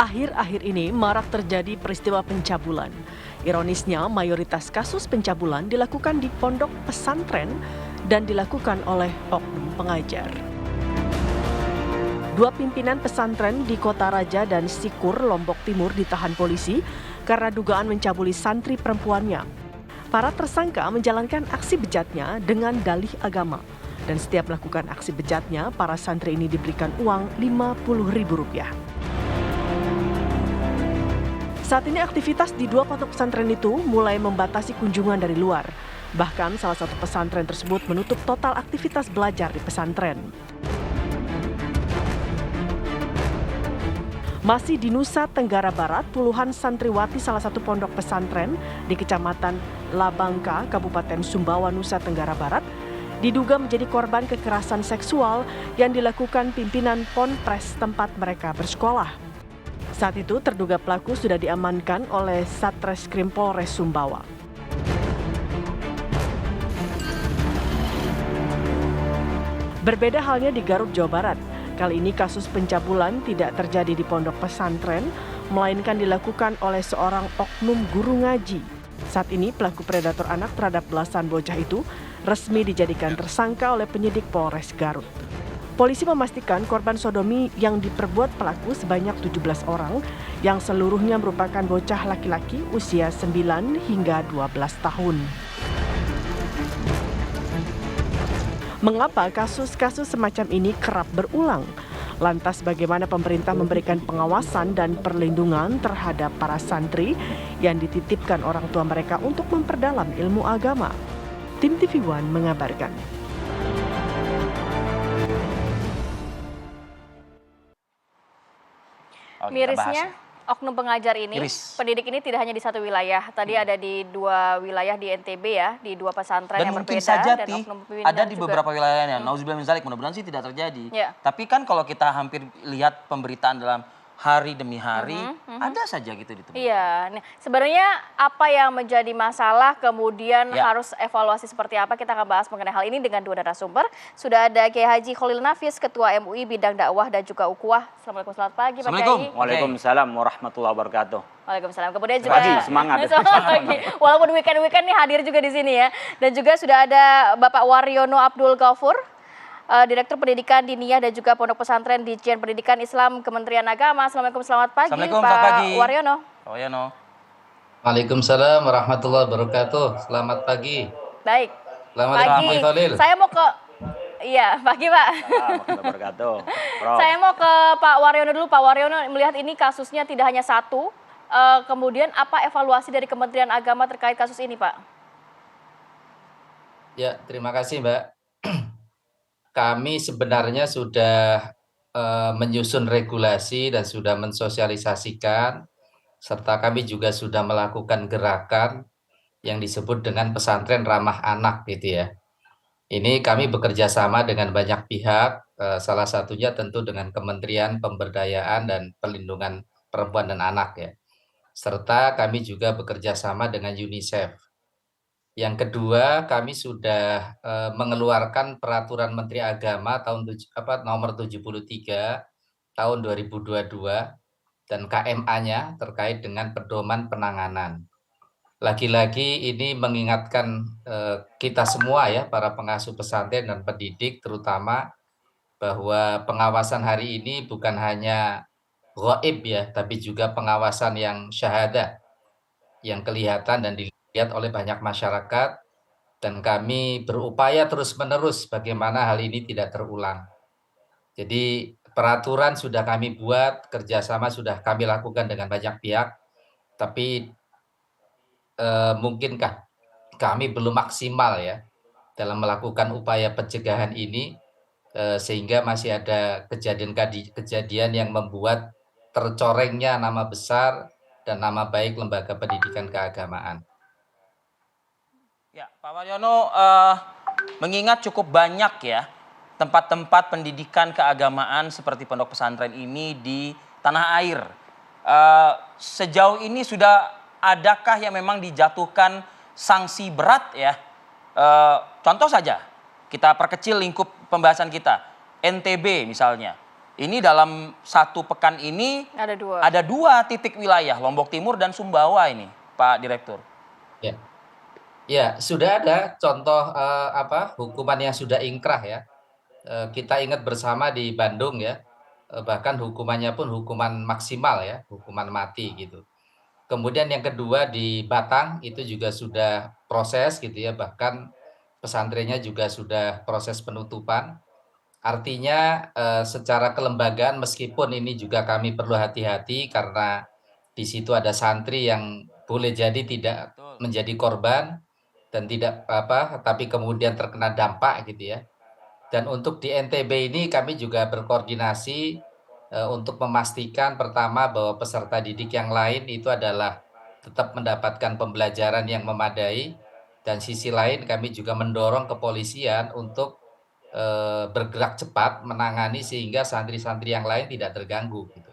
Akhir-akhir ini marak terjadi peristiwa pencabulan. Ironisnya, mayoritas kasus pencabulan dilakukan di pondok pesantren dan dilakukan oleh oknum pengajar. Dua pimpinan pesantren di Kota Raja dan Sikur, Lombok Timur ditahan polisi karena dugaan mencabuli santri perempuannya. Para tersangka menjalankan aksi bejatnya dengan dalih agama. Dan setiap melakukan aksi bejatnya, para santri ini diberikan uang Rp50.000. Saat ini aktivitas di dua pondok pesantren itu mulai membatasi kunjungan dari luar. Bahkan salah satu pesantren tersebut menutup total aktivitas belajar di pesantren. Masih di Nusa Tenggara Barat, puluhan santriwati salah satu pondok pesantren di Kecamatan Labangka, Kabupaten Sumbawa, Nusa Tenggara Barat, diduga menjadi korban kekerasan seksual yang dilakukan pimpinan ponpes tempat mereka bersekolah. Saat itu terduga pelaku sudah diamankan oleh Satreskrim Polres Sumbawa. Berbeda halnya di Garut, Jawa Barat. Kali ini kasus pencabulan tidak terjadi di pondok pesantren, melainkan dilakukan oleh seorang oknum guru ngaji. Saat ini pelaku predator anak terhadap belasan bocah itu resmi dijadikan tersangka oleh penyidik Polres Garut. Polisi memastikan korban sodomi yang diperbuat pelaku sebanyak 17 orang yang seluruhnya merupakan bocah laki-laki usia 9 hingga 12 tahun. Mengapa kasus-kasus semacam ini kerap berulang? Lantas bagaimana pemerintah memberikan pengawasan dan perlindungan terhadap para santri yang dititipkan orang tua mereka untuk memperdalam ilmu agama? Tim TV One mengabarkan. Mirisnya, oknum pengajar ini, pendidik ini tidak hanya di satu wilayah. Tadi ada di dua wilayah di NTB ya, di dua pesantren dan yang mungkin berbeda. saja Dan oknum pimpinan ada di juga. beberapa wilayahnya. Nauzubillah min dzalik, mudah-mudahan sih tidak terjadi. Ya. Tapi kan kalau kita hampir lihat pemberitaan dalam hari demi hari, ada saja gitu ditemukan. Iya, nah, sebenarnya apa yang menjadi masalah kemudian harus evaluasi seperti apa, kita akan bahas mengenai hal ini dengan dua narasumber. Sudah ada Kiai Haji Khalil Nafis, Ketua MUI Bidang Dakwah dan juga Ukhuwah. Assalamualaikum, selamat pagi Pak Kiai. Waalaikumsalam warahmatullahi wabarakatuh. Waalaikumsalam. Kemudian juga Pagi, semangat. Selamat pagi. Walaupun weekend nih hadir juga di sini ya. Dan juga sudah ada Bapak Waryono Abdul Ghafur, Direktur Pendidikan Diniyah dan juga Pondok Pesantren Ditjen Pendidikan Islam Kementerian Agama. Assalamualaikum, selamat pagi Pak Waryono. Waryono. Waalaikumsalam warahmatullahi wabarakatuh. Selamat pagi. Baik. Selamat pagi. Saya mau ke pagi Pak. Wabarakatuh. Saya mau ke Pak Waryono dulu. Pak Waryono, melihat ini kasusnya tidak hanya satu. Kemudian apa evaluasi dari Kementerian Agama terkait kasus ini, Pak? Ya, terima kasih Mbak. Kami sebenarnya sudah menyusun regulasi dan sudah mensosialisasikan, serta kami juga sudah melakukan gerakan yang disebut dengan pesantren ramah anak gitu ya. Ini kami bekerja sama dengan banyak pihak, salah satunya tentu dengan Kementerian Pemberdayaan dan Perlindungan Perempuan dan Anak ya. Serta kami juga bekerja sama dengan UNICEF. Yang kedua, kami sudah mengeluarkan Peraturan Menteri Agama nomor 73 tahun 2022 dan KMA-nya terkait dengan pedoman penanganan. Lagi-lagi ini mengingatkan kita semua ya, para pengasuh pesantren dan pendidik terutama, bahwa pengawasan hari ini bukan hanya ghaib ya, tapi juga pengawasan yang syahadah, yang kelihatan dan dilihat oleh banyak masyarakat, dan kami berupaya terus-menerus bagaimana hal ini tidak terulang. Jadi peraturan sudah kami buat, kerjasama sudah kami lakukan dengan banyak pihak, tapi mungkinkah kami belum maksimal ya dalam melakukan upaya pencegahan ini, sehingga masih ada kejadian yang membuat tercorengnya nama besar dan nama baik lembaga pendidikan keagamaan. Ya, Pak Waryono, mengingat cukup banyak ya tempat-tempat pendidikan keagamaan seperti pondok pesantren ini di tanah air. Sejauh ini sudah adakah yang memang dijatuhkan sanksi berat ya? Contoh saja, kita perkecil lingkup pembahasan kita. NTB misalnya, Ini dalam satu pekan ini Ada 2. 2 titik wilayah, Lombok Timur dan Sumbawa ini, Pak Direktur. Ya, ya sudah ada contoh hukuman yang sudah ingkrah ya. Kita ingat bersama di Bandung ya, bahkan hukumannya pun hukuman maksimal ya, hukuman mati gitu. Kemudian yang kedua di Batang itu juga sudah proses gitu ya, bahkan pesantrennya juga sudah proses penutupan. Artinya secara kelembagaan meskipun ini juga kami perlu hati-hati karena di situ ada santri yang boleh jadi tidak Betul. menjadi korban dan tidak tapi kemudian terkena dampak gitu ya. Dan untuk di NTB ini kami juga berkoordinasi untuk memastikan pertama bahwa peserta didik yang lain itu adalah tetap mendapatkan pembelajaran yang memadai, dan sisi lain kami juga mendorong kepolisian untuk bergerak cepat menangani sehingga santri-santri yang lain tidak terganggu gitu.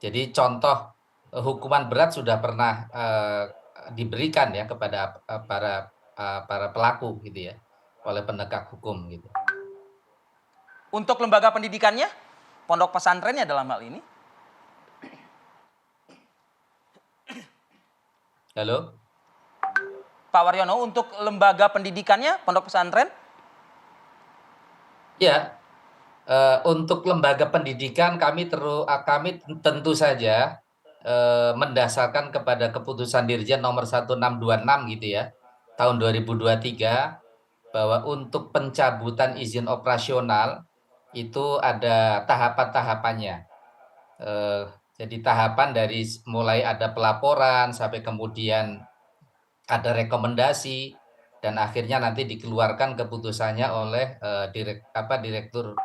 Jadi contoh hukuman berat sudah pernah diberikan ya kepada para pelaku gitu ya oleh penegak hukum gitu. Untuk lembaga pendidikannya, pondok pesantrennya dalam hal ini? Halo? Pak Waryono, untuk lembaga pendidikannya, pondok pesantren? Ya, untuk lembaga pendidikan kami tentu saja mendasarkan kepada keputusan Dirjen nomor 1626 gitu ya, tahun 2023, bahwa untuk pencabutan izin operasional itu ada tahapan-tahapannya. Jadi tahapan dari mulai ada pelaporan sampai kemudian ada rekomendasi dan akhirnya nanti dikeluarkan keputusannya oleh Direktur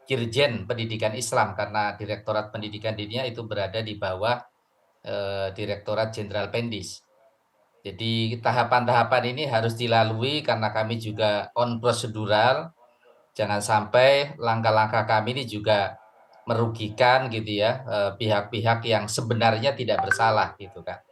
Dirjen Pendidikan Islam, karena Direktorat Pendidikan Diniyah itu berada di bawah Direktorat Jenderal Pendis. Jadi tahapan-tahapan ini harus dilalui karena kami juga on prosedural. Jangan sampai langkah-langkah kami ini juga merugikan gitu ya pihak-pihak yang sebenarnya tidak bersalah gitu kan.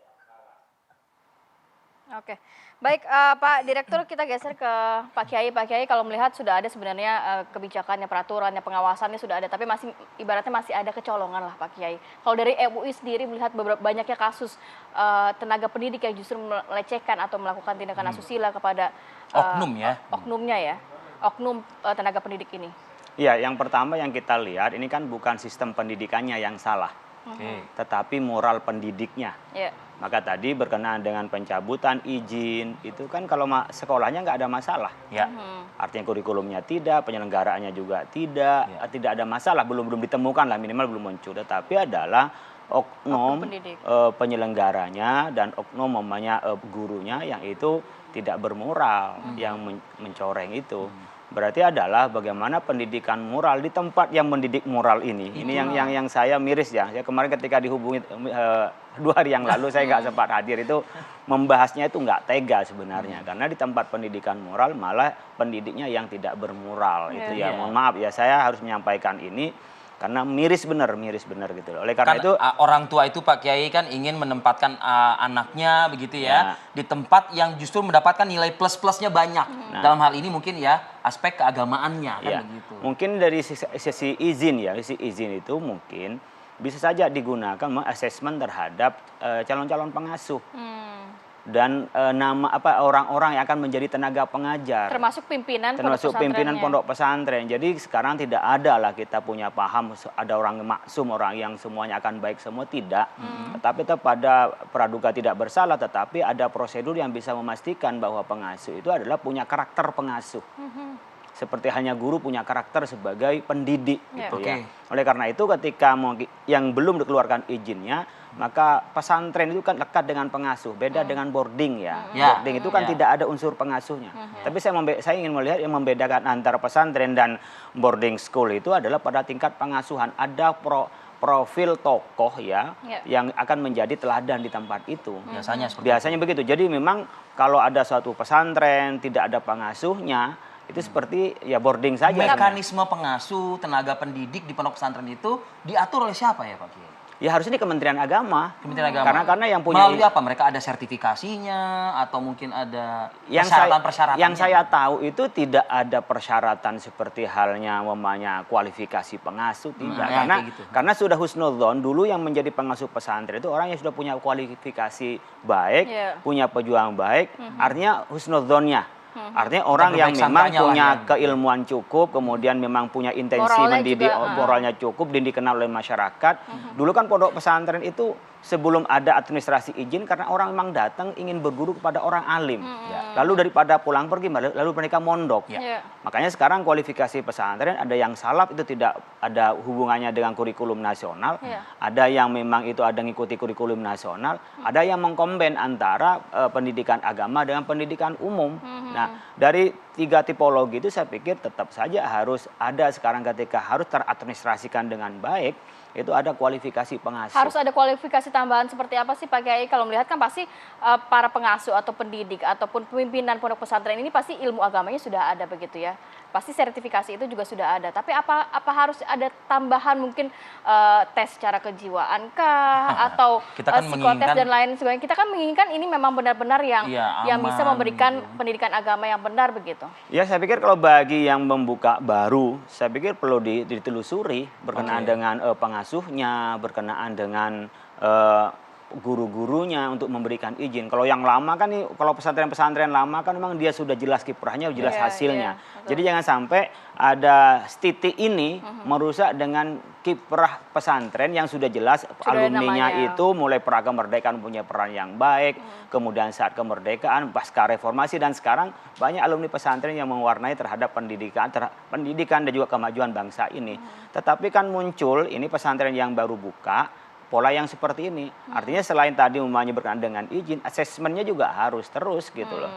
Oke. Baik, Pak Direktur, kita geser ke Pak Kiai. Pak Kiai, kalau melihat sudah ada sebenarnya kebijakannya, peraturannya, pengawasannya sudah ada, tapi masih ibaratnya masih ada kecolongan lah Pak Kiai. Kalau dari MUI sendiri melihat banyaknya kasus tenaga pendidik yang justru melecehkan atau melakukan tindakan asusila kepada Oknum ya? oknumnya ya, oknum tenaga pendidik ini. Iya, yang pertama yang kita lihat ini kan bukan sistem pendidikannya yang salah, tetapi moral pendidiknya. Ya. Maka tadi berkenaan dengan pencabutan izin, itu kan kalau sekolahnya nggak ada masalah. Ya. Artinya kurikulumnya tidak, penyelenggaraannya juga tidak, tidak ada masalah, belum ditemukan lah, minimal belum muncul. Tetapi adalah oknum penyelenggaranya dan oknum gurunya yang itu tidak bermoral, yang mencoreng itu. Berarti adalah bagaimana pendidikan moral di tempat yang mendidik moral ini. Ini yang saya miris ya. Saya kemarin ketika dihubungi 2 hari yang lalu saya nggak sempat hadir, itu membahasnya itu nggak tega sebenarnya. Karena di tempat pendidikan moral malah pendidiknya yang tidak bermoral. Itu ya, mohon maaf ya, saya harus menyampaikan ini karena miris benar gitu. Oleh karena itu orang tua itu Pak Kiai kan ingin menempatkan anaknya begitu ya di tempat yang justru mendapatkan nilai plus-plusnya banyak. Dalam hal ini mungkin ya aspek keagamaannya kan begitu. Mungkin dari sisi izin ya, sisi izin itu mungkin bisa saja digunakan mengasesmen terhadap calon-calon pengasuh. Dan orang-orang yang akan menjadi tenaga pengajar, termasuk pimpinan pondok pesantren. Jadi sekarang tidak ada lah kita punya paham ada orang maksum, orang yang semuanya akan baik semua, tidak. Tetapi tetap pada praduga tidak bersalah, tetapi ada prosedur yang bisa memastikan bahwa pengasuh itu adalah punya karakter pengasuh. Seperti hanya guru punya karakter sebagai pendidik gitu ya. Oleh karena itu ketika yang belum dikeluarkan izinnya, maka pesantren itu kan lekat dengan pengasuh, beda dengan boarding ya. Boarding itu kan tidak ada unsur pengasuhnya. Tapi saya ingin melihat yang membedakan antara pesantren dan boarding school itu adalah pada tingkat pengasuhan. Ada profil tokoh ya yang akan menjadi teladan di tempat itu. Biasanya begitu. Jadi memang kalau ada suatu pesantren tidak ada pengasuhnya, itu seperti ya boarding saja. Mekanisme pengasuh, tenaga pendidik di pondok pesantren itu diatur oleh siapa ya Pak Kiai? Ya harusnya di Kementerian Agama. Kementerian Agama. Karena yang punya melalui apa? Mereka ada sertifikasinya atau mungkin ada yang persyaratan-persyaratannya? yang saya tahu itu tidak ada persyaratan seperti halnya kualifikasi pengasuh, tidak. ya, Karena kayak gitu. karena sudah husnudzon, dulu yang menjadi pengasuh pesantren itu orang yang sudah punya kualifikasi baik, punya pejuang baik, artinya husnudzonnya. Artinya orang yang memang punya keilmuan cukup, kemudian memang punya intensi mendidik, moralnya cukup, dikenal oleh masyarakat. Dulu kan pondok pesantren itu sebelum ada administrasi izin karena orang memang datang ingin berguru kepada orang alim. Lalu daripada pulang pergi, lalu mereka mondok. Makanya sekarang kualifikasi pesantren ada yang salaf itu tidak ada hubungannya dengan kurikulum nasional, ada yang memang itu ada ngikuti kurikulum nasional, ada yang mengkomben antara pendidikan agama dengan pendidikan umum. Nah, dari 3 tipologi itu saya pikir tetap saja harus ada sekarang ketika harus teradministrasikan dengan baik, itu ada kualifikasi pengasuh. Harus ada kualifikasi tambahan seperti apa sih Pak Kiai? Kalau melihat kan pasti para pengasuh atau pendidik ataupun pimpinan pondok pesantren ini pasti ilmu agamanya sudah ada begitu ya. Pasti sertifikasi itu juga sudah ada. Tapi apa harus ada tambahan mungkin tes secara kejiwaan kah atau psikotes dan lain sebagainya. Kita kan menginginkan ini memang benar-benar yang bisa memberikan pendidikan agama yang benar begitu. Ya, saya pikir kalau bagi yang membuka baru, saya pikir perlu ditelusuri berkenaan dengan pengasuhnya, berkenaan dengan guru-gurunya untuk memberikan izin. Kalau yang lama kan nih, kalau pesantren-pesantren lama kan memang dia sudah jelas kiprahnya, jelas hasilnya. Jadi jangan sampai ada titik ini merusak dengan kiprah pesantren yang sudah jelas alumninya itu mulai kemerdekaan punya peran yang baik, kemudian saat kemerdekaan, pasca reformasi dan sekarang banyak alumni pesantren yang mewarnai terhadap pendidikan dan juga kemajuan bangsa ini. Tetapi kan muncul ini pesantren yang baru buka pola yang seperti ini. Artinya selain tadi umumnya berkenaan dengan izin, asesmennya juga harus terus gitu loh.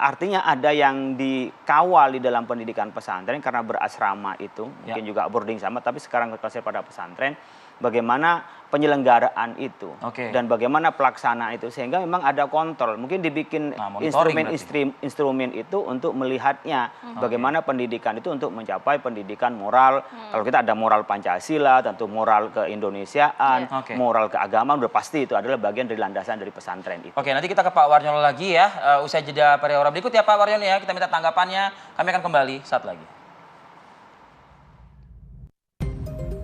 Artinya ada yang dikawal di dalam pendidikan pesantren karena berasrama itu, mungkin juga boarding sama, tapi sekarang berkasih pada pesantren, bagaimana penyelenggaraan itu dan bagaimana pelaksanaan itu sehingga memang ada kontrol. Mungkin dibikin instrumen itu untuk melihatnya bagaimana pendidikan itu untuk mencapai pendidikan moral. Kalau kita ada moral Pancasila, tentu moral keindonesiaan, moral keagamaan udah pasti itu adalah bagian dari landasan dari pesantren itu. Oke, nanti kita ke Pak Waryono lagi ya. Usai jeda pariwara berikut ya Pak Waryono ya. Kita minta tanggapannya. Kami akan kembali saat lagi.